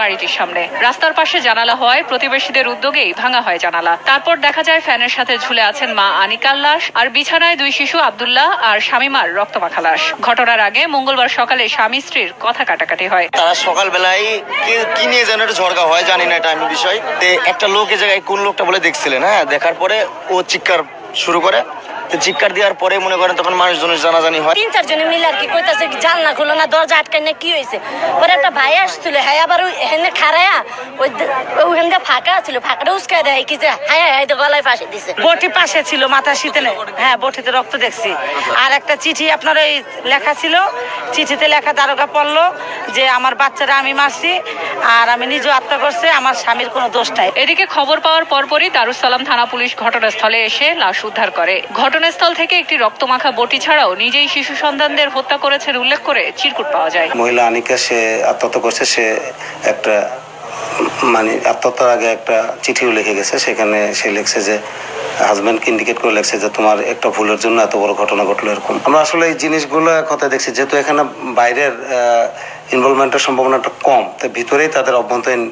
বাড়িটির সামনে। রাস্তার পাশে জানালা হওয়ায় প্রতিবেশীদের উদ্যোগেই ভাঙা হয় জানালা। তারপর দেখা যায় ফ্যানের সাথে ঝুলে আছেন মা আনিকার লাশ, আর বিছানায় 2 শিশু আব্দুল্লাহ আর শামিমার রক্তমাখা লাশ। ঘটনার আগে মঙ্গলবার সকালে স্বামী স্ত্রীর কথা কাটাকাটি হয়। তারা সকালবেলায় কি নিয়ে যেন একটা ঝড়গা হয়, জানি না, এটা আমি বিষয়। একটা লোক এ জায়গায় কোন লোকটা বলে দেখছিলেন, হ্যাঁ, দেখার পরে ও চিৎকার শুরু করে। চিৎকার দেওয়ার পরে মনে করেন তখন মানুষজনের জানাজানি হয়। 3-4 জনে মিলে আর কি কইতাছে জানলা খুলো না, দরজা আটকায় না, কি হয়েছে। পরে একটা ভাই আসছিল, হ্যাঁ, আবার এখানে খারায়া ওইখানটা ফাঁকা ছিল, ফাঁকাটা উস্কায় দেয় কি যে হ্যাঁ তো গলায় ফাঁসি দিছে। বটি পাশে ছিল, মাথা শীতে নেই, হ্যাঁ, বটিতে রক্ত দেখছি। আর একটা চিঠি আপনার ওই লেখা ছিল, চিঠিতে লেখা দারোগা পড়লো যে আমার বাচ্চারা আমি মারছি আর আমি নিজেও হত্যা করছি, আমার স্বামীর কোনো দোষ নাই। এদিকে খবর পাওয়ার পরপরই দারুস সালাম থানা পুলিশ ঘটনাস্থলে এসে লাশ উদ্ধার করে। ঘটনাস্থল থেকে একটি রক্তমাখা বটি ছাড়াও নিজেই শিশু সন্তানদের হত্যা করেছেন উল্লেখ করে চিরকুট পাওয়া যায়। মহিলা আনিকা সে আত্মহত্যা করছে, সে একটা আত্মহত্যার আগে একটা চিঠিও লিখে গেছে। সেখানে সে লিখছে যে হাজব্যান্ডকে ইন্ডিকেট করে লিখছে যে তোমার একটা ভুলের জন্য এত বড় ঘটনা ঘটলো এরকম। আমরা আসলে এই জিনিসগুলো কথা দেখছি, যেহেতু এখানে বাইরের ইনভলভমেন্টের সম্ভাবনাটা কম, তাই ভিতরেই তাদের অভ্যন্তরীণ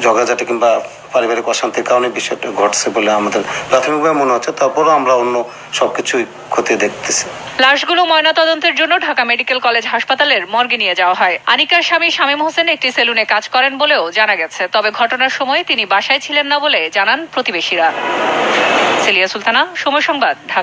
ঝগড়াঝাটি কিংবা পারিবারিক অশান্তির কারণে বিষয়টা ঘটছে বলে আমাদের প্রাথমিকভাবে মনে হচ্ছে। তারপরও আমরা অন্য সবকিছুই খতিয়ে দেখতেছি। লাশগুলো ময়নাতদন্তের জন্য ঢাকা মেডিকেল কলেজ হাসপাতালের মর্গে নিয়ে যাওয়া হয়। আনিকার স্বামী শামীম হোসেন একটি সেলুনে কাজ করেন বলেও জানা গেছে, তবে ঘটনার সময় তিনি বাসায় ছিলেন না বলে জানান প্রতিবেশীরা। সেলিয়া সুলতানা, সময় সংবাদ, ঢাকা।